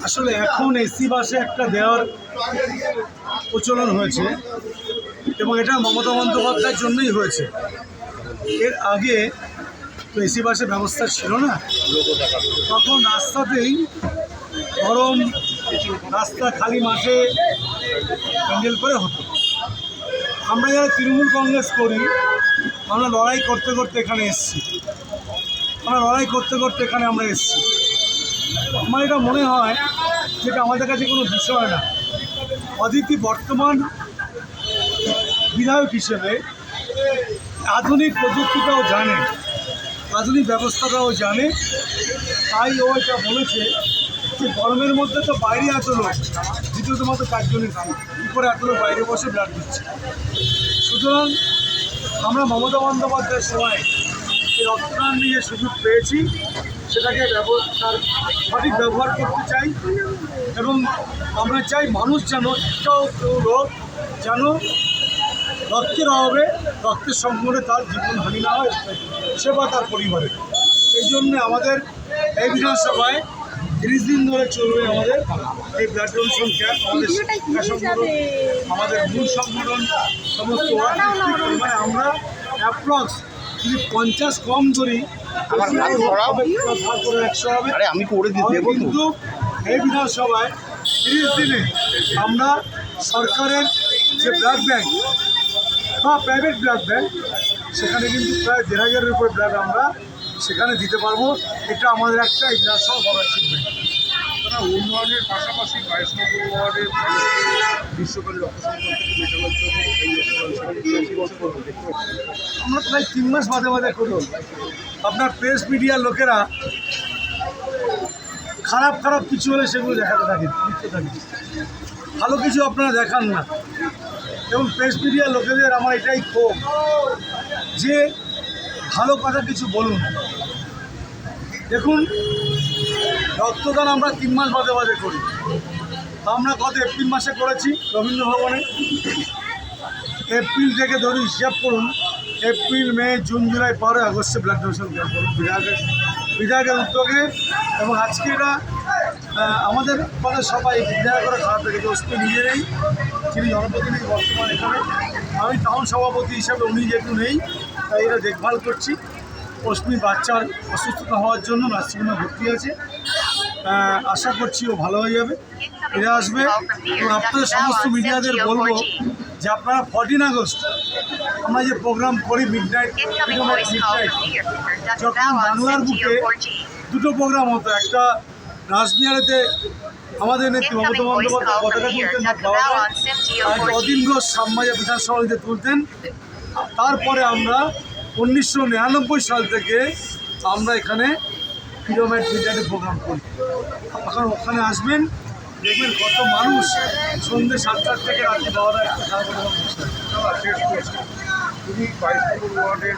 আসলে এখন এসি বাসে একটা দেওয়ার প্রচলন হয়েছে এবং এটা মমতা বন্দ্যোপাধ্যায়ের জন্যই হয়েছে। এর আগে তো এসি বাসের ব্যবস্থা ছিল না, তখন রাস্তাতেই গরম রাস্তা খালি মাঠে প্যান্ডেল করে হতো। আমরা যারা তৃণমূল কংগ্রেস করি আমরা লড়াই করতে করতে এখানে এসেছি, আমরা এসেছি। আমার এটা মনে হয় যেটা আমাদের কাছে কোনো বিষয় না। অদিতি বর্তমান বিধায়ক হিসেবে আধুনিক প্রযুক্তিটাও জানে, আধুনিক ব্যবস্থাটাও জানে, তাই ও এটা বলেছে যে গরমের মধ্যে তো বাইরে এত লোক, দ্বিতীয়ত মাত্র 4 জনের কী করে এত লোক বাইরে বসে ব্লাড দিচ্ছে। সুতরাং আমরা মমতা বন্দ্যোপাধ্যায়ের সময় এই রক্তদান নিয়ে সুযোগ পেয়েছি, সেটাকে তার সঠিক ব্যবহার করতে চাই এবং আমরা চাই মানুষ যেন একটাও লোক যেন রক্তের অভাবে রক্তের সংকটে তার জীবনহানি না হয়, সে বা তার পরিবারে। এই জন্য আমাদের এই বিধানসভায় 30 দিন ধরে চলবে আমাদের এই ব্লাড ডোনেশন ক্যাম্প। আমাদের শিক্ষা সংগঠন, আমাদের মূল সংগঠন সমস্ত মানে আমরা অ্যাপ্রক্স যদি 50 কম ধরি 100 হবে। আমি করে দিতে কিন্তু এই বিধানসভায় 30 দিনে আমরা সরকারের যে ব্লাড ব্যাঙ্ক বা প্রাইভেট ব্লাড ব্যাঙ্ক, সেখানে কিন্তু প্রায় 1500-এর উপরে ব্লাড আমরা সেখানে দিতে পারবো। এটা আমাদের একটা এই বিধানসভা বড় অ্যাচিভমেন্ট। উন্নয়নের পাশাপাশি 22 নম্বর ওয়ার্ডের গ্রীষ্মকালীন রক্ত সংকট থেকে মেটানোর জন্য আমরা প্রায় 3 মাস বাদে বাদে করি। আপনার প্রেস মিডিয়ার লোকেরা খারাপ কিছু হলে সেগুলো দেখাতে থাকে, লিখতে থাকে, ভালো কিছু আপনারা দেখান না। এবং প্রেস মিডিয়ার লোকেদের আমার এটাই ক্ষোভ যে ভালো কথা কিছু বলুন। দেখুন, রক্তদান আমরা 3 মাস বাদে বাদে করি। আমরা গত এপ্রিল মাসে করেছি রবীন্দ্র ভবনে। এপ্রিল থেকে ধরুন হিসাব করুন, এপ্রিল, মে, জুন, জুলাই, 12 আগস্টে ব্লাড ডোনেশন ক্যাম্প করুন বিধায়কের উদ্যোগে। এবং আজকে এটা আমাদের মানে সবাই বিধায়করা খারাপ লেগেছে। অস্মি নিজেরাই, যিনি জনপ্রতিনিধি বর্তমান এখানে, আমি টাউন সভাপতি হিসাবে উনি যেহেতু নেই, তাই এটা দেখভাল করছি। অস্মির বাচ্চার অসুস্থতা হওয়ার জন্য নার্সিংহোমে ভর্তি আছে। আশা করছি ও ভালো হয়ে যাবে, ফিরে আসবে। এবং আপনাদের সমস্ত মিডিয়াদের বলবো যে আপনারা 14 আগস্ট আমরা যে প্রোগ্রাম করি মিডনাইট, যখন বাংলার বুকে 2টো প্রোগ্রাম হতো। একটা রাসবিহারিতে আমাদের নেত্রী মমতা বন্দ্যোপাধ্যায় পতাকা তুলতেন, আর অদিন ঘোষ শ্যামবাজার বিধানসভাতে তুলতেন। তারপরে আমরা 1999 সাল থেকে আমরা এখানে পিরোমেট মিডনাইটে প্রোগ্রাম করি। এখন ওখানে আসবেন, দেখবেন কত মানুষ সন্ধ্যে 7টার থেকে রাত্রি 12টা একটা তিনি 22 নম্বর ওয়ার্ডের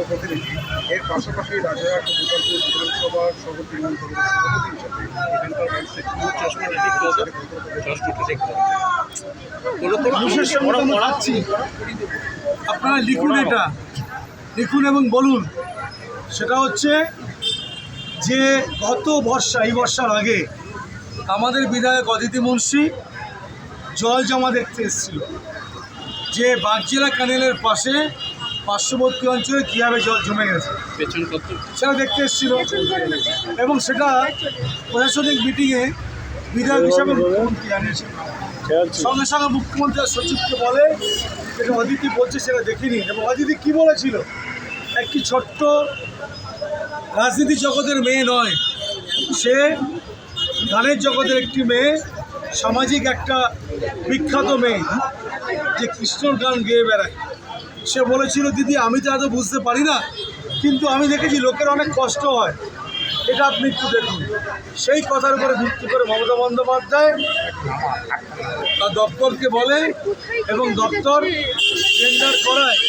প্রতিনিধি, এর পাশাপাশি রাজারহাট গোপালপুর বিধানসভার তৃণমূল কংগ্রেস সভাপতি হিসাবে এখানকার মানুষের আপনারা লিখুন, এটা লিখুন এবং বলুন। সেটা হচ্ছে যে গত বর্ষা, এই বর্ষার আগে আমাদের বিধায়ক অদিতি মুন্সি জল জমা দেখতে এসেছিল, যে বাগজেলা ক্যানেলের পাশে পার্শ্ববর্তী অঞ্চলে কীভাবে জল জমে গেছে সেটা দেখতে এসেছিল। এবং সেটা প্রশাসনিক মিটিংয়ে বিধায়ক হিসাবে মুখ্যমন্ত্রী জানিয়েছে। সঙ্গে সঙ্গে মুখ্যমন্ত্রী সচিবকে বলে যেটা অদিতি বলছে সেটা দেখিনি। এবং অদিতি কী বলেছিল, একটি ছোট্ট রাজনীতি জগতের মেয়ে নয়, সে গানের জগতের একটি মেয়ে, সামাজিক একটা বিখ্যাত মেয়ে, যে কৃষ্ণর গান গেয়ে বেড়ায়। সে বলেছিল, দিদি আমি তো এত বুঝতে পারি না, কিন্তু আমি দেখেছি লোকের অনেক কষ্ট হয়, এটা আপনি একটু দেখুন। সেই কথার উপরে ভিত্তি করে মমতা বন্দ্যোপাধ্যায় তার দপ্তরকে বলে এবং দপ্তর টেন্ডার করায়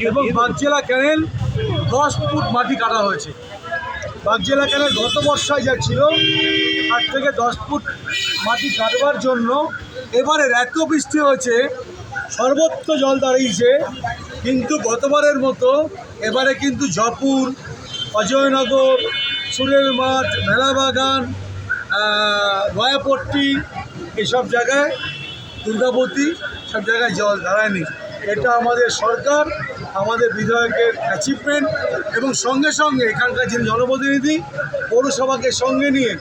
এবং বাগজেলা ক্যানেল 10 ফুট মাটি কাটা হয়েছে। বাগজেলা ক্যানেল গত বর্ষায় যা ছিল তার থেকে 10 ফুট মাটি কাটবার জন্য এবারের এত বৃষ্টি হয়েছে, সর্বত্র জল দাঁড়িয়েছে। কিন্তু গতবারের মতো এবারে কিন্তু জয়পুর, অজয়নগর, সুরের মাঠ, মেলাবাগান, নয়াপট্টি এইসব জায়গায়, দুর্গাবতী সব জায়গায় জল দাঁড়ায়নি। এটা আমাদের সরকার, আমাদের বিধায়কের অ্যাচিভমেন্ট, এবং সঙ্গে সঙ্গে এখানকার যিনি জনপ্রতিনিধি পৌরসভাকে সঙ্গে নিয়ে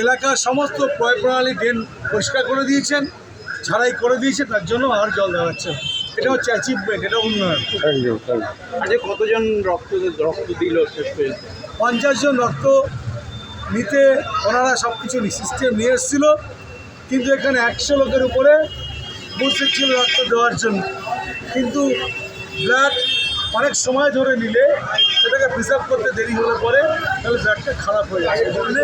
এলাকার সমস্ত প্রণালী ড্রেন পরিষ্কার করে দিয়েছেন, ছাড়াই করে দিয়েছে, তার জন্য আর জল দাঁড়াচ্ছে। এটা হচ্ছে অ্যাচিভমেন্ট, এটা উন্নয়ন। আজকে কতজন রক্ত দিল শেষ পর্যন্ত? 50 জন রক্ত নিতে ওনারা সব কিছু সিস্টেম নিয়ে এসেছিলো, কিন্তু এখানে 100 লোকের উপরে বসেছিল রক্ত দেওয়ার জন্য। কিন্তু ব্লাড অনেক সময় ধরে নিলে সেটাকে প্রিজার্ভ করতে দেরি হলে পরে তাহলে ব্লাডটা খারাপ হয়ে যায়। এই জন্যে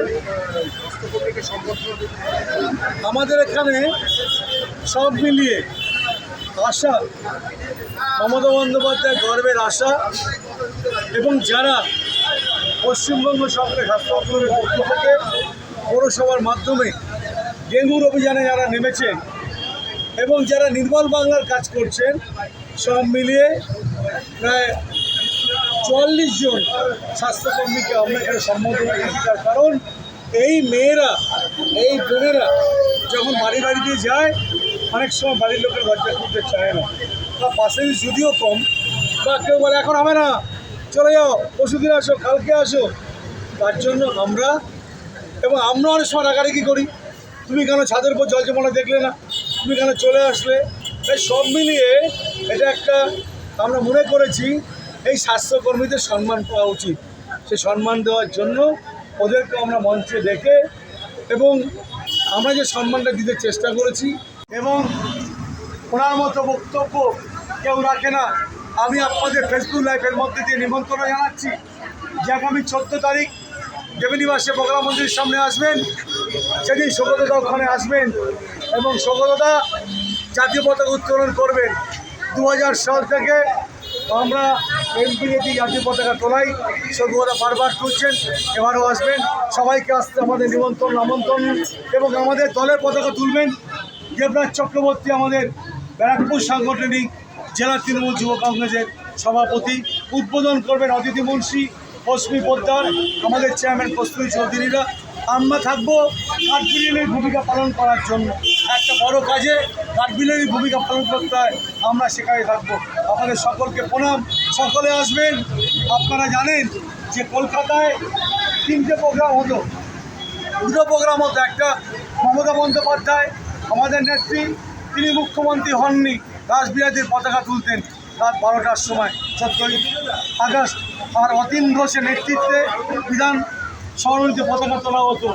আমাদের এখানে সব মিলিয়ে আশা, মমতা বন্দ্যোপাধ্যায় গর্বের আশা, এবং যারা পশ্চিমবঙ্গ সরকার স্বাস্থ্য পক্ষ থেকে পৌরসভার মাধ্যমে ডেঙ্গুর অভিযানে যারা নেমেছেন এবং যারা নির্মল বাংলার কাজ করছেন, সব মিলিয়ে প্রায় 44 জন স্বাস্থ্যকর্মীকে আমরা এখানে সম্বোধনা দিচ্ছি। তার কারণ এই মেয়েরা, এই বোনেরা যখন বাড়ি বাড়িতে যায়, অনেক সময় বাড়ির লোকের দরজা খুলতে চায় না, বা পাশে যদিও কম, বা কেউ বলে এখন হবে না, চলে যাও, পরশুদিন আসো, কালকে আসো। তার জন্য আমরা অনেক সময় রাগারাগি করি, তুমি কেন ছাদের উপর জল জমানো দেখলে না, তুমি কেন চলে আসলে। তাই সব মিলিয়ে এটা একটা আমরা মনে করেছি এই স্বাস্থ্যকর্মীদের সম্মান পাওয়া উচিত। সেই সম্মান দেওয়ার জন্য ওদেরকে আমরা মঞ্চে ডেকে এবং আমরা যে সম্মানটা দিতে চেষ্টা করেছি, এবং ওনার মতো বক্তব্য কেউ রাখে না। আমি আপনাদের ফেসবুক লাইভের মধ্যে দিয়ে নিমন্ত্রণ জানাচ্ছি যে আগামী 14 তারিখ দেবীনিবাসে বগলা মন্দিরের সামনে আসবেন। সেদিন সৌগতদা ওখানে আসবেন এবং সৌগতদা জাতীয় পতাকা উত্তোলন করবেন। 2000 সাল থেকে আমরা এমপিএতে জাতীয় পতাকা তোলাই, সৌগতদা বারবার তুলছেন, এবারও আসবেন। সবাইকে আসতে আমাদের নিমন্ত্রণ, আমন্ত্রণ, এবং আমাদের দলের পতাকা তুলবেন দেবরাজ চক্রবর্তী, আমাদের ব্যারাকপুর সাংগঠনিক জেলা তৃণমূল যুব কংগ্রেসের সভাপতি। উদ্বোধন করবেন অদিতি মুন্সি, অশ্মি পোদ্দার, আমাদের চেয়ারম্যান কস্তুরী চৌধুরীরা। আমরা থাকবো কাঠবিড়ালির ভূমিকা পালন করার জন্য। একটা বড় কাজে কাঠবিড়ালির ভূমিকা পালন করতে হয়, আমরা সেখানে থাকবো। আপনাদের সকলকে প্রণাম, সকলে আসবেন। আপনারা জানেন যে কলকাতায় 3টে প্রোগ্রাম হতো, 2টো প্রোগ্রাম হতো। একটা মমতা বন্দ্যোপাধ্যায় আমাদের নেত্রী, তিনি মুখ্যমন্ত্রী হননি, রাসবিহারীর পতাকা তুলতেন রাত 12টার সময় 14ই আগস্ট, আর অতীন ঘোষের নেতৃত্বে বিধান সরণিতে পতাকা তোলা হতো।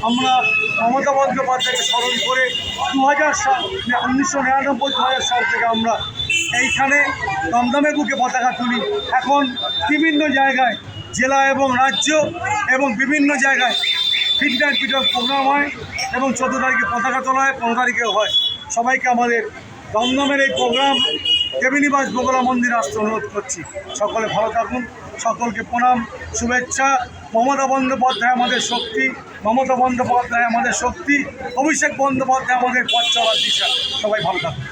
আমরা মমতা বন্দ্যোপাধ্যায়কে স্মরণ করে 2000 সাল 1999-2000 সাল থেকে আমরা এইখানে দমদমের বুকে পতাকা তুলি। এখন বিভিন্ন জায়গায় জেলা এবং রাজ্য এবং বিভিন্ন জায়গায় ফিডব্যাক প্রোগ্রাম হয়, এবং 14 তারিখে পতাকা তোলা হয়, 15 তারিখেও হয়। সবাইকে আমাদের দমদমের এই প্রোগ্রাম দেবীনিবাস বগলা মন্দির আসতে অনুরোধ করছি। সকলে ভালো থাকুন, সকলকে প্রণাম, শুভেচ্ছা। মমতা বন্দ্যোপাধ্যায় আমাদের শক্তি, মমতা বন্দ্যোপাধ্যায় আমাদের শক্তি, অভিষেক বন্দ্যোপাধ্যায় আমাদের পথ চলার দিশা। সবাই ভালো থাকুন।